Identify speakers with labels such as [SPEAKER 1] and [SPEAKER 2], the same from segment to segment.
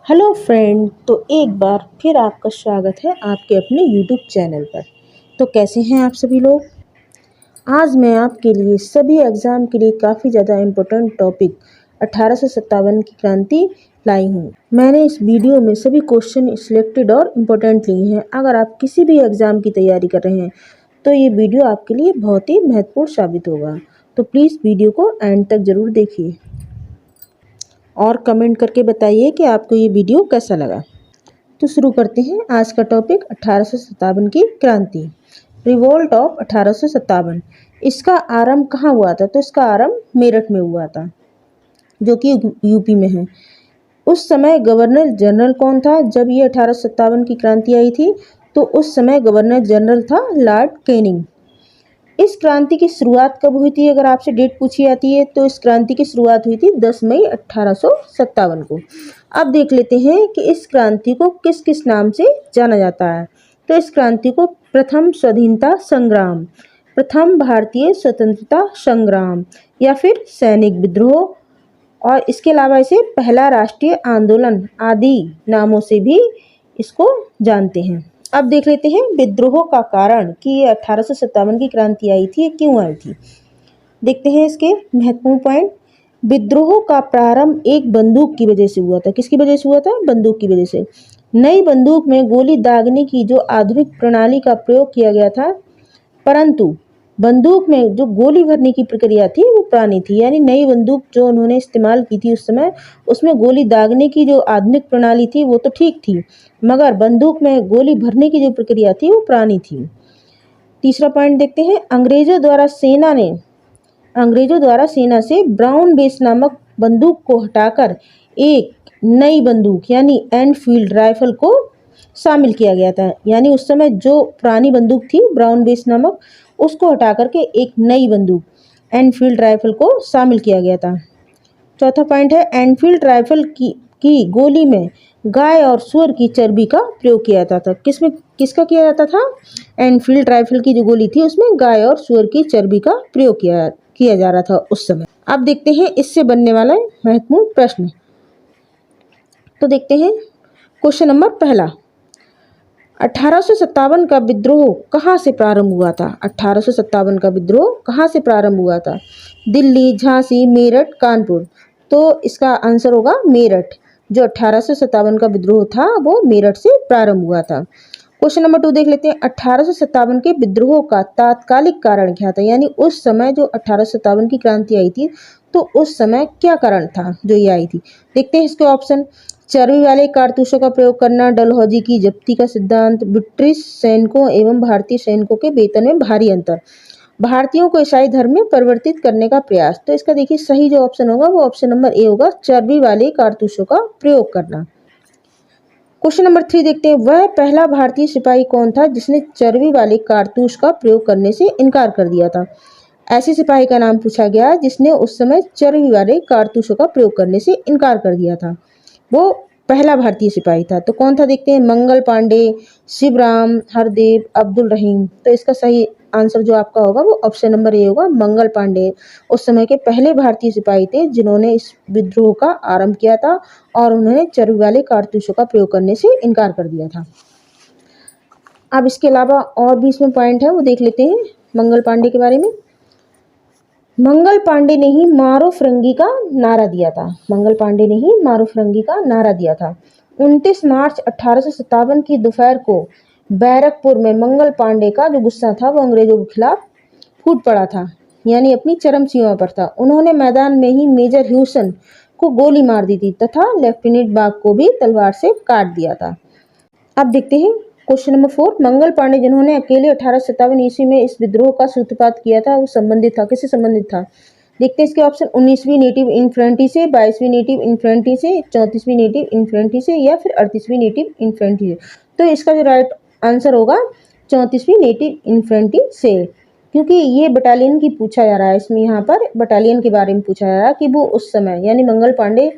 [SPEAKER 1] Hello friend. तो एक बार फिर आपका स्वागत है आपके अपने यूट्यूब चैनल पर। तो कैसे हैं आप सभी लोग। आज मैं आपके लिए सभी एग्ज़ाम के लिए काफ़ी ज़्यादा इम्पोर्टेंट टॉपिक 1857 की क्रांति लाई हूँ। मैंने इस वीडियो में सभी क्वेश्चन सिलेक्टेड और इम्पोर्टेंट लिए हैं। अगर आप किसी भी एग्ज़ाम की तैयारी कर रहे हैं तो ये वीडियो आपके लिए बहुत ही महत्वपूर्ण साबित होगा। तो प्लीज़ वीडियो को एंड तक ज़रूर देखिए और कमेंट करके बताइए कि आपको ये वीडियो कैसा लगा। तो शुरू करते हैं आज का टॉपिक 1857 की क्रांति। Revolt of 1857। इसका आरंभ कहाँ हुआ था? तो इसका आरंभ मेरठ में हुआ था, जो कि यूपी में है। उस समय गवर्नर जनरल कौन था? जब ये 1857 की क्रांति आई थी तो उस समय गवर्नर जनरल था लॉर्ड कैनिंग। इस क्रांति की शुरुआत कब हुई थी? अगर आपसे डेट पूछी जाती है तो इस क्रांति की शुरुआत हुई थी 10 मई 1857 को। अब देख लेते हैं कि इस क्रांति को किस किस नाम से जाना जाता है। तो इस क्रांति को प्रथम स्वाधीनता संग्राम, प्रथम भारतीय स्वतंत्रता संग्राम या फिर सैनिक विद्रोह, और इसके अलावा इसे पहला राष्ट्रीय आंदोलन आदि नामों से भी इसको जानते हैं। अब देख लेते हैं विद्रोह का कारण कि ये 1857 की क्रांति आई थी, ये क्यों आई थी। देखते हैं इसके महत्वपूर्ण पॉइंट। विद्रोह का प्रारंभ एक बंदूक की वजह से हुआ था। किसकी वजह से हुआ था? बंदूक की वजह से। नई बंदूक में गोली दागने की जो आधुनिक प्रणाली का प्रयोग किया गया था, परंतु बंदूक में जो गोली भरने की प्रक्रिया थी वो पुरानी थी। यानी नई बंदूक जो उन्होंने इस्तेमाल की थी उस समय, उसमें गोली दागने की जो आधुनिक प्रणाली थी वो तो ठीक थी, मगर बंदूक में गोली भरने की जो प्रक्रिया थी वो पुरानी थी। तीसरा पॉइंट देखते हैं। अंग्रेजों द्वारा सेना से ब्राउन बेस नामक बंदूक को हटाकर एक नई बंदूक यानी एनफील्ड राइफल को शामिल किया गया था। यानी उस समय जो पुरानी बंदूक थी ब्राउन बेस नामक, उसको हटा करके एक नई बंदूक एनफील्ड राइफल को शामिल किया गया था। चौथा पॉइंट है एनफील्ड राइफल की गोली में गाय और सूअर की चर्बी का प्रयोग किया जाता था। किसका किया जाता था? एनफील्ड राइफल की जो गोली थी उसमें गाय और सूअर की चर्बी का प्रयोग किया जा रहा था उस समय। अब देखते हैं इससे बनने वाला महत्वपूर्ण प्रश्न। तो देखते हैं क्वेश्चन नंबर पहला। 1857 का विद्रोह कहाँ से प्रारंभ हुआ था? 1857 का विद्रोह कहाँ से प्रारंभ हुआ था? दिल्ली, झांसी, मेरठ, कानपुर। तो इसका आंसर होगा मेरठ। जो 1857 का विद्रोह था वो मेरठ से प्रारंभ हुआ था। क्वेश्चन नंबर 2 देख लेते हैं। 1857 के विद्रोह का तात्कालिक कारण क्या था? यानी उस समय जो 1857 की क्रांति आई थी तो उस समय क्या कारण था जो ये आई थी। देखते हैं इसके ऑप्शन। चर्बी वाले कारतूसों का प्रयोग करना, डलहौजी की जब्ती का सिद्धांत, ब्रिटिश सैनिकों एवं भारतीय सैनिकों के वेतन में भारी अंतर, भारतीयों को ईसाई धर्म में परिवर्तित करने का प्रयास। तो इसका देखिए सही जो ऑप्शन होगा वो ऑप्शन नंबर ए होगा, चर्बी वाले कारतूसों का प्रयोग करना। क्वेश्चन नंबर 3 देखते हैं। वह पहला भारतीय सिपाही कौन था जिसने चर्बी वाले कारतूस का प्रयोग करने से इनकार कर दिया था? ऐसे सिपाही का नाम पूछा गया जिसने उस समय चर्बी वाले कारतूसों का प्रयोग करने से इनकार कर दिया था। वो पहला भारतीय सिपाही था। तो कौन था? देखते हैं। मंगल पांडे, शिवराम, हरदेव, अब्दुल रहीम। तो इसका सही आंसर जो आपका होगा वो ऑप्शन नंबर ए होगा, मंगल पांडे उस समय के पहले भारतीय सिपाही थे जिन्होंने इस विद्रोह का आरंभ किया था और उन्होंने चर्बी वाले कारतूसों का प्रयोग करने से इनकार कर दिया था। अब इसके अलावा और भी इसमें पॉइंट है वो देख लेते हैं मंगल पांडे के बारे में। मंगल पांडे ने ही मारो फिरंगी का नारा दिया था। मंगल पांडे ने ही मारो फिरंगी का नारा दिया था। 29 मार्च 1857 की दोपहर को बैरकपुर में मंगल पांडे का जो गुस्सा था वो अंग्रेजों के खिलाफ फूट पड़ा था, यानी अपनी चरम सीमा पर था। उन्होंने मैदान में ही मेजर ह्यूसन को गोली मार दी थी तथा लेफ्टिनेंट बाग को भी तलवार से काट दिया था। अब देखते हैं क्वेश्चन नंबर 4। मंगल पांडे जिन्होंने अकेले 1857 ईस्वी में इस विद्रोह का सूत्रपात किया था वो संबंधित था, किससे संबंधित था? देखते हैं इसके ऑप्शन। 19वीं नेटिव इन्फेंट्री से, 22वीं नेटिव इन्फेंट्री से, 34वीं नेटिव इन्फेंट्री से या फिर 38वीं नेटिव इन्फेंट्री से। तो इसका जो राइट आंसर होगा 34वीं नेटिव इन्फेंट्री से, क्योंकि ये बटालियन की पूछा जा रहा है। इसमें यहाँ पर बटालियन के बारे में पूछा जा रहा है कि वो उस समय यानी मंगल पांडे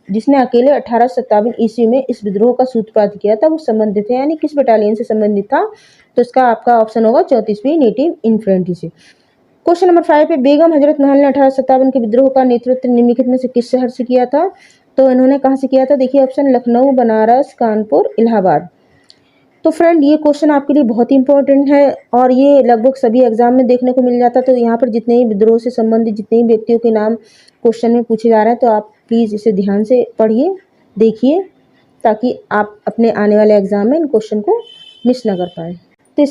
[SPEAKER 1] जिसने अकेले 1857 ईस्वी में इस विद्रोह का सूत्रपात किया था वो संबंधित है, यानी किस बटालियन से संबंधित था? तो इसका आपका ऑप्शन होगा 34वीं नेटिव इन्फेंट्री से। क्वेश्चन नंबर 5 पे बेगम हजरत महल ने 1857 के विद्रोह का नेतृत्व निम्नलिखित में से किस शहर से किया था? तो इन्होंने कहाँ से किया था? देखिए ऑप्शन लखनऊ, बनारस, कानपुर, इलाहाबाद। तो फ्रेंड ये क्वेश्चन आपके लिए बहुत ही इंपॉर्टेंट है और ये लगभग सभी एग्जाम में देखने को मिल जाता है। तो यहाँ पर जितने ही विद्रोह से संबंधित जितने ही व्यक्तियों के नाम क्वेश्चन में पूछे जा रहे हैं, तो आप प्लीज़ इसे ध्यान से पढ़िए, देखिए, ताकि आप अपने आने वाले एग्जाम में इन क्वेश्चन को मिस ना कर पाए। तो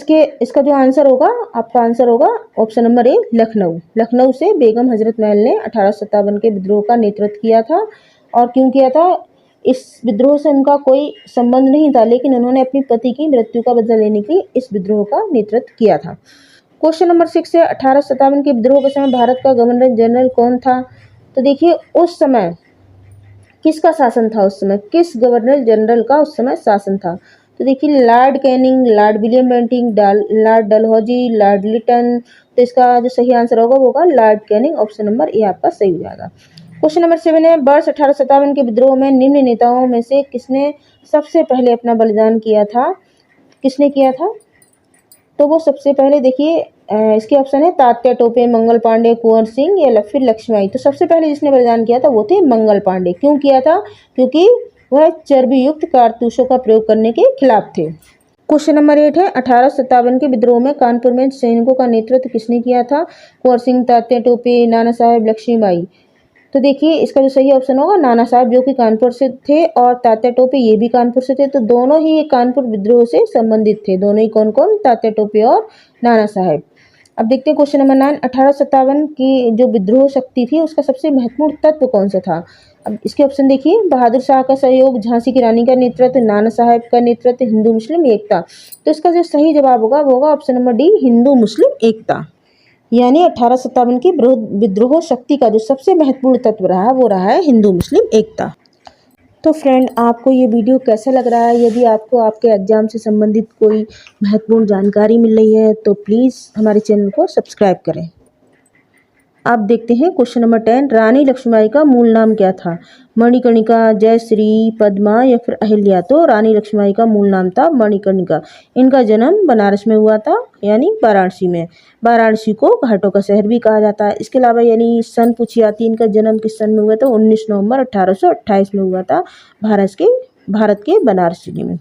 [SPEAKER 1] इसका जो आंसर होगा, आपका आंसर होगा ऑप्शन नंबर ए, लखनऊ। लखनऊ से बेगम हजरत महल ने 1857 के विद्रोह का नेतृत्व किया था। और क्यों किया था? इस विद्रोह से उनका कोई संबंध नहीं था, लेकिन उन्होंने अपनी पति की मृत्यु का बदला लेने के लिए इस विद्रोह का नेतृत्व किया था। क्वेश्चन नंबर 6 है, 1857 के विद्रोह के समय भारत का गवर्नर जनरल कौन था? तो देखिए उस समय किसका शासन था? उस समय किस गवर्नर जनरल का उस समय शासन था? तो देखिए Lord Canning, Lord William Bentinck, Lord Dalhousie, Lord Lytton. तो इसका जो सही आंसर होगा वो होगा Lord Canning. Option number A आपका सही हो जाएगा। क्वेश्चन नंबर 7 है, वर्ष 1857 के विद्रोह में निम्न नेताओं में से किसने सबसे पहले अपना बलिदान किया था? किसने किया था? तो वो सबसे पहले देखिए इसके ऑप्शन है तात्या टोपे, मंगल पांडे, कुंवर सिंह या फिर लक्ष्मीबाई। तो सबसे पहले जिसने बलिदान किया था वो थे मंगल पांडे। क्यों किया था? क्योंकि वह चर्बी युक्त कारतूसों का प्रयोग करने के खिलाफ थे। क्वेश्चन नंबर 8 है, 1857 के विद्रोह में कानपुर में सैनिकों का नेतृत्व किसने किया था? कुंवर सिंह, तात्या टोपे, नाना साहेब, लक्ष्मीबाई। तो देखिए इसका जो सही ऑप्शन होगा नाना साहब, जो कि कानपुर से थे, और तात्या टोपे ये भी कानपुर से थे। तो दोनों ही ये कानपुर विद्रोह से संबंधित थे। दोनों ही कौन कौन? तात्या टोपे और नाना साहेब। अब देखते हैं क्वेश्चन नंबर 9, 1857 की जो विद्रोह शक्ति थी उसका सबसे महत्वपूर्ण तत्व कौन सा था? अब इसके ऑप्शन देखिए, बहादुर शाह का सहयोग, झांसी की रानी का नेतृत्व, नाना साहेब का नेतृत्व, हिंदू मुस्लिम एकता। तो इसका जो सही जवाब होगा वो होगा ऑप्शन नंबर डी, हिंदू मुस्लिम एकता। यानी 1857 की विद्रोह शक्ति का जो सबसे महत्वपूर्ण तत्व रहा वो रहा है हिंदू मुस्लिम एकता। तो फ्रेंड आपको ये वीडियो कैसा लग रहा है? यदि आपको आपके एग्जाम से संबंधित कोई महत्वपूर्ण जानकारी मिल रही है तो प्लीज़ हमारे चैनल को सब्सक्राइब करें। आप देखते हैं क्वेश्चन नंबर 10, रानी लक्ष्मीबाई का मूल नाम क्या था? मणिकर्णिका, जयश्री, पद्मा या फिर अहिल्या। तो रानी लक्ष्मीबाई का मूल नाम था मणिकर्णिका। इनका जन्म बनारस में हुआ था, यानी वाराणसी में। वाराणसी को घाटों का शहर भी कहा जाता है। इसके अलावा यानी सन पूछी जाती है, इनका जन्म किस सन में हुआ था? 19 नवंबर 1828 में हुआ था, भारत के बनारस जिले में।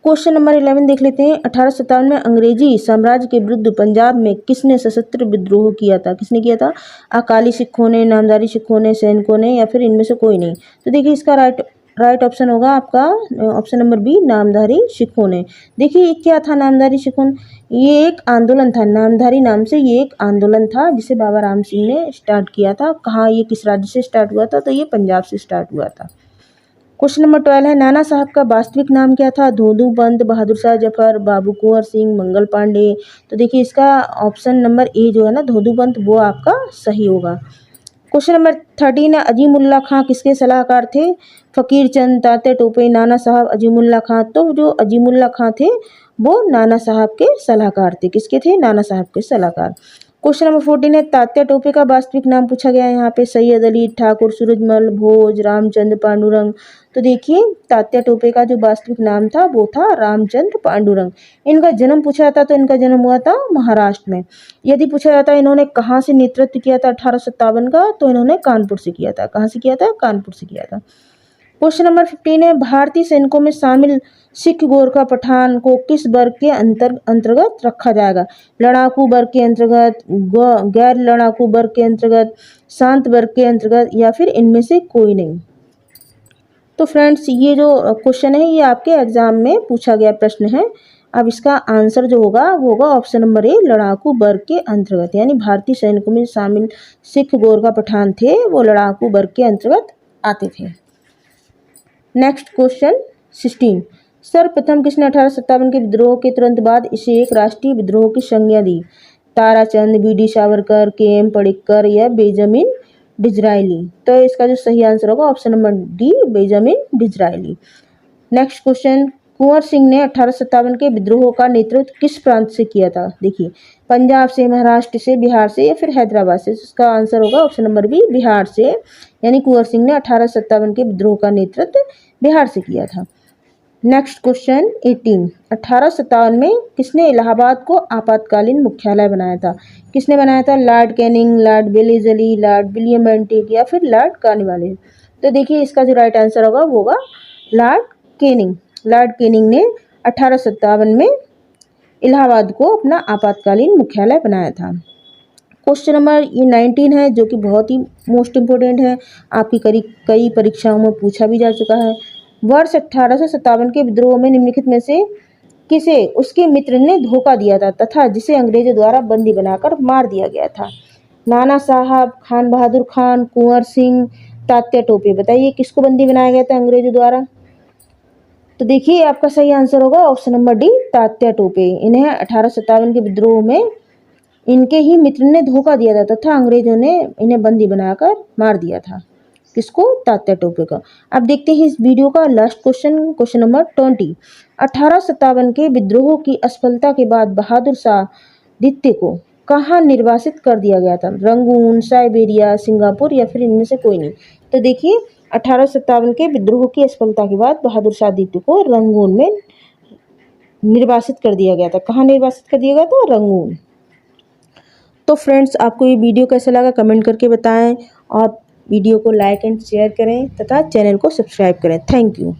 [SPEAKER 1] क्वेश्चन नंबर 11 देख लेते हैं, 1857 में अंग्रेजी साम्राज्य के विरुद्ध पंजाब में किसने सशस्त्र विद्रोह किया था? किसने किया था? अकाली सिखों ने, नामधारी सिखों ने, सैनिकों ने या फिर इनमें से कोई नहीं। तो देखिए इसका राइट ऑप्शन होगा आपका ऑप्शन नंबर बी, नामधारी सिखों ने। देखिए ये क्या था नामधारी सिखों? ये एक आंदोलन था, नामधारी नाम से ये एक आंदोलन था जिसे बाबा राम सिंह ने स्टार्ट किया था। कहाँ, ये किस राज्य से स्टार्ट हुआ था? तो ये पंजाब से स्टार्ट हुआ था। क्वेश्चन नंबर 12 है, नाना साहब का वास्तविक नाम क्या था? धोधू पंत, बहादुर शाह जफर, बाबू कुंवर सिंह, मंगल पांडे। तो देखिए इसका ऑप्शन नंबर ए जो है ना, धोधू पंत, वो आपका सही होगा। क्वेश्चन नंबर 13 है, अजीमुल्ला खां किसके सलाहकार थे? फकीर चंद, तात्या टोपे, नाना साहब, अजीमुल्ला खां। तो जो अजीमुल्ला खां थे वो नाना साहब के सलाहकार थे। किसके थे? नाना साहब के सलाहकार। क्वेश्चन नंबर 14 है, तात्या टोपे का वास्तविक नाम पूछा गया है यहाँ पे। सैयद अली, ठाकुर, सूरजमल, भोज, रामचंद्र, पांडुरंग। तो देखिए तात्या टोपे का जो वास्तविक नाम था वो था रामचंद्र पांडुरंग। इनका जन्म पूछा जाता तो इनका जन्म हुआ था महाराष्ट्र में। यदि पूछा जाता इन्होंने कहाँ से नेतृत्व किया था 1857 का, तो इन्होंने कानपुर से किया था। कहाँ से किया था? कानपुर से किया था। क्वेश्चन नंबर 15 है, भारतीय सैनिकों में शामिल सिख, गोरखा, पठान को किस वर्ग के अंतर्गत रखा जाएगा? लड़ाकू वर्ग के अंतर्गत, गैर लड़ाकू वर्ग के अंतर्गत, शांत वर्ग के अंतर्गत या फिर इनमें से कोई नहीं। तो फ्रेंड्स ये जो क्वेश्चन है ये आपके एग्जाम में पूछा गया प्रश्न है। अब इसका आंसर जो होगा वो होगा ऑप्शन नंबर ए, लड़ाकू वर्ग के अंतर्गत। यानी भारतीय सैनिकों में शामिल सिख, गोरखा, पठान थे वो लड़ाकू वर्ग के अंतर्गत आते थे। नेक्स्ट क्वेश्चन 16, सर्वप्रथम किसने 1857 के विद्रोह के तुरंत बाद इसे एक राष्ट्रीय विद्रोह की संज्ञा दी? ताराचंद, बी.डी. सावरकर, के.एम. पडिक्कर या बेंजामिन डिज़रायली। तो इसका जो सही आंसर होगा option number D, Benjamin Disraeli. Next question, Kunwar Singh ने 1857 के विद्रोह का नेतृत्व किस प्रांत से किया था? देखिए पंजाब से, महाराष्ट्र से, बिहार से या फिर हैदराबाद से। इसका आंसर होगा ऑप्शन नंबर बी, बिहार से। यानी कुंवर सिंह ने 1857 के विद्रोह का नेतृत्व बिहार से किया था। नेक्स्ट क्वेश्चन 18, 1857 में किसने इलाहाबाद को आपातकालीन मुख्यालय बनाया था? किसने बनाया था? Lord Canning, Lord Wellesley, Lord William Bentinck या फिर लॉर्ड कॉर्नवालिस। तो देखिए इसका जो राइट आंसर होगा वो होगा लॉर्ड कैनिंग। लॉर्ड कैनिंग ने 1857 में इलाहाबाद को अपना आपातकालीन मुख्यालय बनाया था। क्वेश्चन नंबर ये 19 है, जो कि बहुत ही मोस्ट इम्पोर्टेंट है, आपकी कई परीक्षाओं में पूछा भी जा चुका है। वर्ष 1857 के विद्रोह में निम्नलिखित में से किसे उसके मित्र ने धोखा दिया था तथा जिसे अंग्रेजों द्वारा बंदी बनाकर मार दिया गया था? नाना साहब, खान बहादुर खान, कुंवर सिंह, तात्या टोपे। बताइए किसको बंदी बनाया गया था अंग्रेजों द्वारा? तो देखिए आपका सही आंसर होगा option number D, Tatya Tope. इन्हें 1857 के विद्रोह में इनके ही मित्र ने धोखा दिया था तथा अंग्रेजों ने इन्हें बंदी बनाकर मार दिया था। किसको? तात्या टोपे को। अब देखते हैं इस वीडियो का लास्ट क्वेश्चन, क्वेश्चन नंबर 20। 1857 के विद्रोह की असफलता के बाद बहादुर शाह द्वितीय को कहाँ निर्वासित कर दिया गया था? रंगून, साइबेरिया, सिंगापुर या फिर इनमें से कोई नहीं। तो देखिए 1857 के विद्रोह की असफलता के बाद बहादुर शाह द्वितीय को रंगून में निर्वासित कर दिया गया था। कहाँ निर्वासित कर दिया गया था? रंगून। तो फ्रेंड्स, आपको ये वीडियो कैसा लगा कमेंट करके बताएं और वीडियो को लाइक एंड शेयर करें तथा चैनल को सब्सक्राइब करें। Thank you.